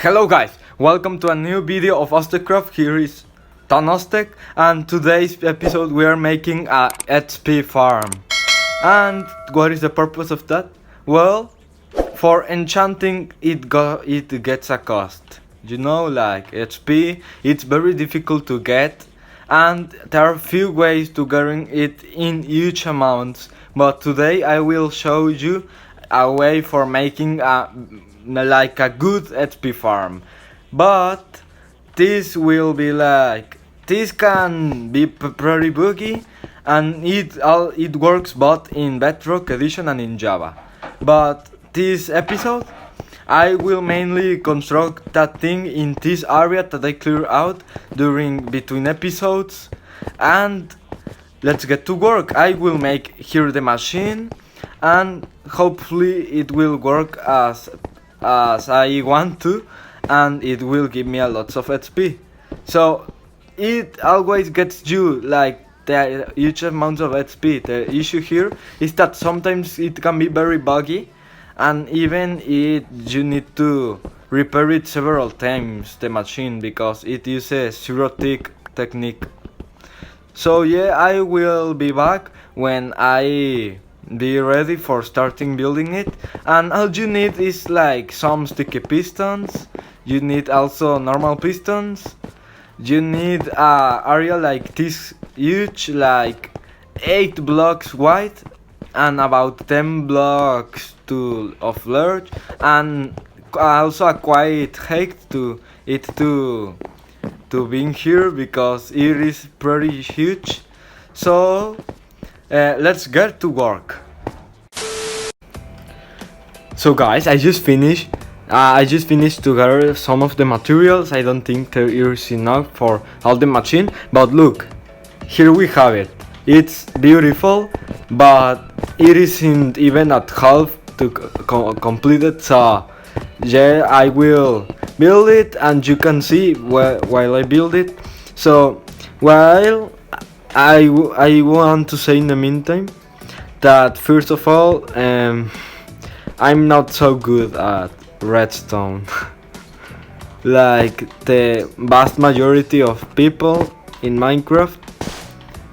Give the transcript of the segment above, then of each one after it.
Hello guys, welcome to a new video of Oztecraft. Here is Tanostec, and today's episode we are making a HP farm. And what is the purpose of that? Well, for enchanting it gets a cost. You know, like HP, it's very difficult to get, and there are few ways to getting it in huge amounts. But today I will show you a way for making a good HP farm. But this will be this can be pretty buggy, and it works both in Bedrock Edition and in Java. But this episode I will mainly construct that thing in this area that I clear out between episodes, and let's get to work. I will make here the machine, and hopefully it will work as I want to, and it will give me a lots of HP. So it always gets you like the huge amounts of HP. The issue here is that sometimes it can be very buggy, and even you need to repair it several times, the machine, because it uses zero tick technique. So yeah, I will be back when I be ready for starting building it, and all you need is like some sticky pistons. You need also normal pistons. You need a area like this huge, like 8 blocks wide and about 10 blocks of large, and also a quiet height to being here because it is pretty huge. So let's get to work. So guys, I just finished to gather some of the materials. I don't think there is enough for all the machine, but look, here we have it. It's beautiful, but it isn't even at half to complete it. So yeah, I will build it, and you can see while I build it. So while I want to say in the meantime that first of all, I'm not so good at redstone like the vast majority of people in Minecraft.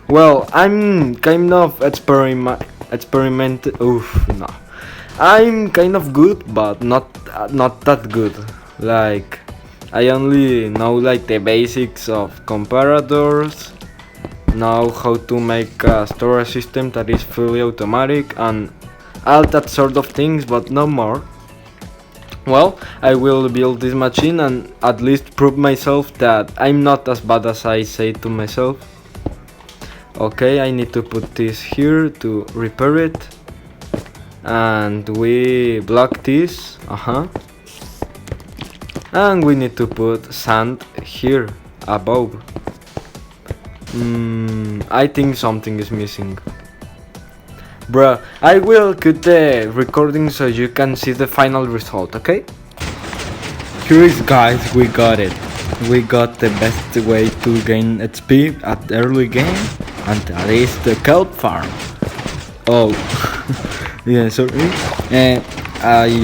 Well, I'm kind of I'm kind of good, but not that good. Like, I only know like the basics of comparators, know how to make a storage system that is fully automatic and all that sort of things, but no more. Well, I will build this machine and at least prove myself that I'm not as bad as I say to myself. Okay, I need to put this here to repair it, and we block this, and we need to put sand here above. I think something is missing. Bruh, I will cut the recording so you can see the final result, okay? Here is, guys, we got it. We got the best way to gain HP at early game, and that is the kelp farm. Oh, yeah, sorry. I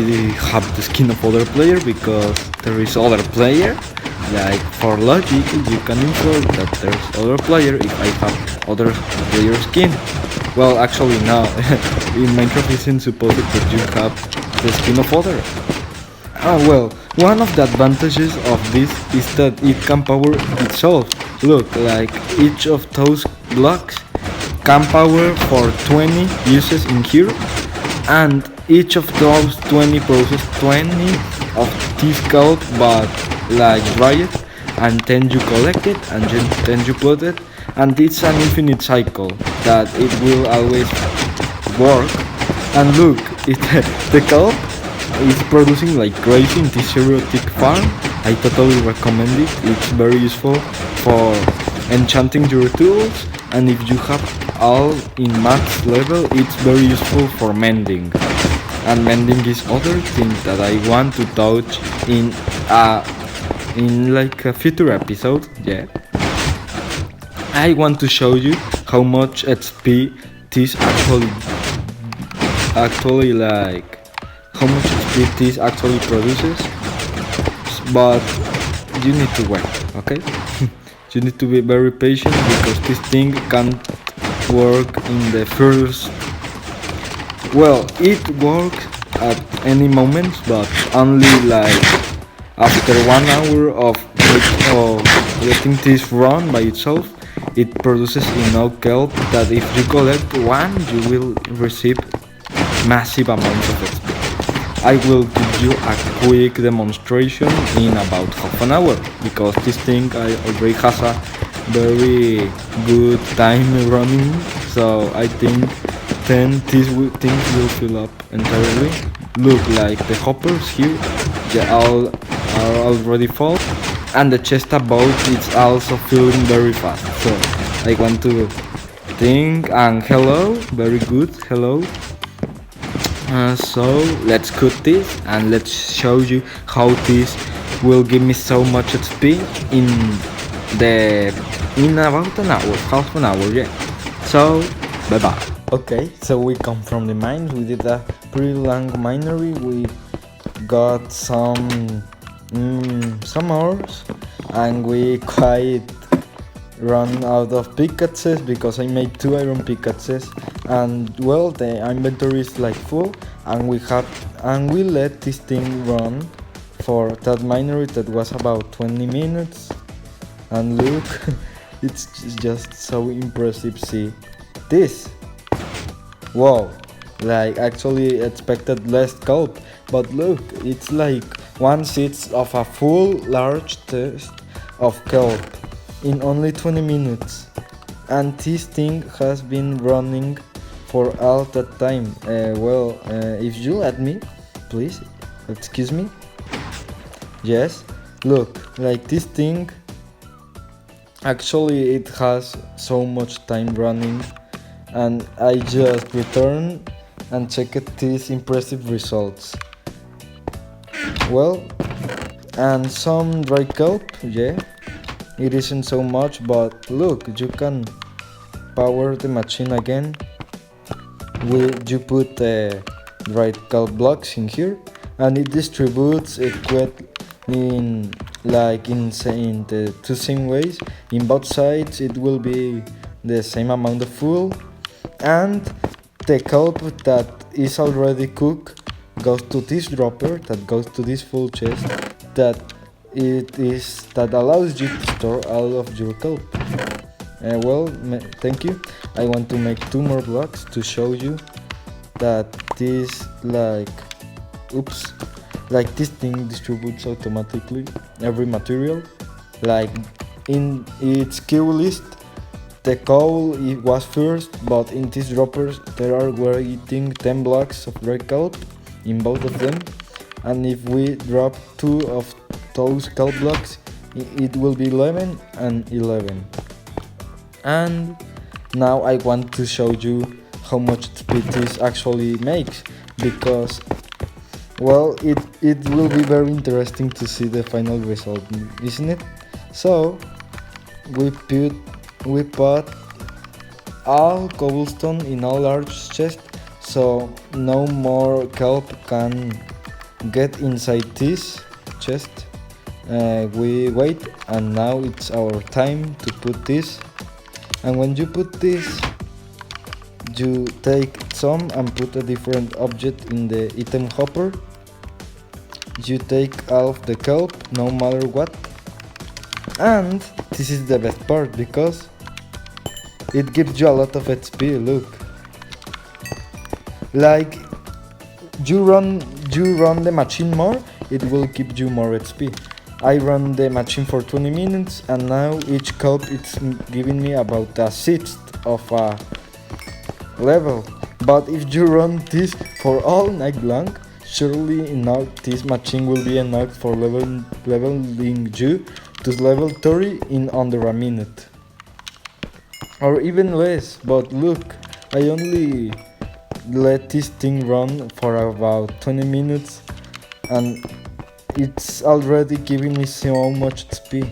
have the skin of other player because there is other player. Like, for logic, you can infer that there's other player if I have other player skin. Well, actually no, in Minecraft isn't supposed that you have the skin of other. Oh well, one of the advantages of this is that it can power itself. Look, like each of those blocks can power for 20 uses in here, and each of those 20 process 20 of this code, but like riot, and then you collect it, and then you put it, and it's an infinite cycle that it will always work. And look, the kelp is producing like crazy in this erotic farm. I totally recommend it. It's very useful for enchanting your tools, and if you have all in max level, it's very useful for mending. And mending is other thing that I want to touch in like a future episode. Yeah, I want to show you how much HP this actually like how much HP this actually produces. but you need to wait, okay? You need to be very patient because this thing can't work in the first. Well, it works at any moment, but only like after 1 hour of letting this run by itself. It produces enough kelp that if you collect one, you will receive massive amounts of XP. I will give you a quick demonstration in about half an hour because this thing already has a very good time running, so I think then these things will fill up entirely. Look, like the hoppers here, they all are already full, and the chest above is also filling very fast. So I want to think, and hello, very good, hello. So let's cut this and let's show you how this will give me so much XP in about an hour, half an hour, yeah. So bye bye. Okay, so we come from the mines. We did a pretty long minery. We got some ores, and we quite run out of pickaxes because I made 2 iron pickaxes, and well, the inventory is like full, and we let this thing run for that minery that was about 20 minutes, and look, it's just so impressive. See this. Wow, like actually expected less kelp, but look, it's like 1/6 of a full large chest of kelp in only 20 minutes, and this thing has been running for all that time. If you let me, please, excuse me. Yes, look, like this thing, actually it has so much time running, and I just return and check these impressive results. Well, and some dry kelp, yeah, it isn't so much, but look, you can power the machine again. You put the dried kelp blocks in here, and it distributes it in the 2 same ways. In both sides it will be the same amount of fuel, and the kelp that is already cooked goes to this dropper that goes to this full chest that allows you to store all of your kelp. Thank you. I want to make 2 more blocks to show you that this this thing distributes automatically every material. Like in its queue list, the coal it was first, but in these droppers there are waiting 10 blocks of dry kelp in both of them, and if we drop 2 of those kelp blocks, it will be 11 and 11. And now I want to show you how much speed this actually makes, because well, it will be very interesting to see the final result, isn't it? So we put all cobblestone in a large chest, so no more kelp can get inside this chest. We wait, and now it's our time to put this. And when you put this, you take some and put a different object in the item hopper. You take all of the kelp, no matter what. And this is the best part, because it gives you a lot of XP. Look, like you run the machine more, it will give you more XP. I run the machine for 20 minutes, and now each kelp it's giving me about 1/6 of a level. But if you run this for all night long, surely enough this machine will be enough for leveling you to level 30 in under a minute, or even less. But look, I only let this thing run for about 20 minutes, and it's already giving me so much XP.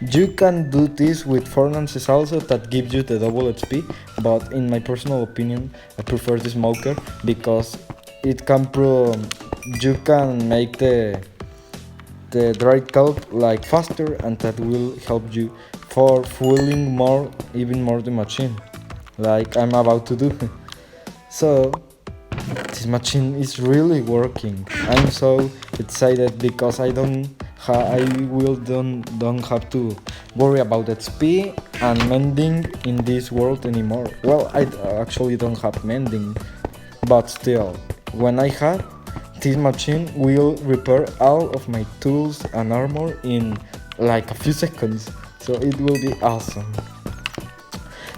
You can do this with furnaces also, that gives you the double XP, but in my personal opinion I prefer the smoker, because you can make the the dry coat like faster, and that will help you for fueling more, even more the machine, like I'm about to do. So this machine is really working. I'm so excited because I don't have to worry about XP and mending in this world anymore. Well, I actually don't have mending, but still, when I have this machine will repair all of my tools and armor in like a few seconds, so it will be awesome.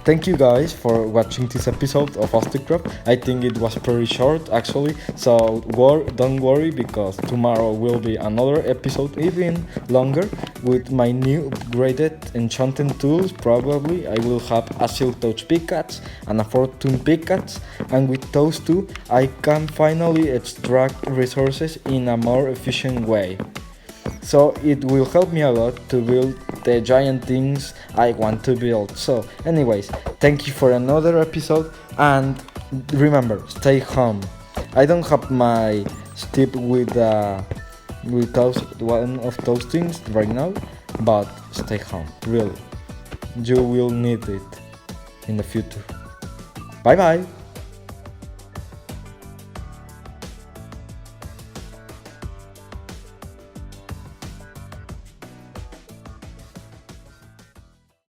Thank you guys for watching this episode of Ostercraft. I think it was pretty short actually, so don't worry because tomorrow will be another episode even longer with my new upgraded enchanting tools. Probably I will have a silk touch pickaxe and a fortune pickaxe, and with those two I can finally extract resources in a more efficient way. So it will help me a lot to build the giant things I want to build. So anyways, thank you for another episode, and remember, stay home. I don't have my tip with one of those things right now, but stay home, really. You will need it in the future. Bye bye.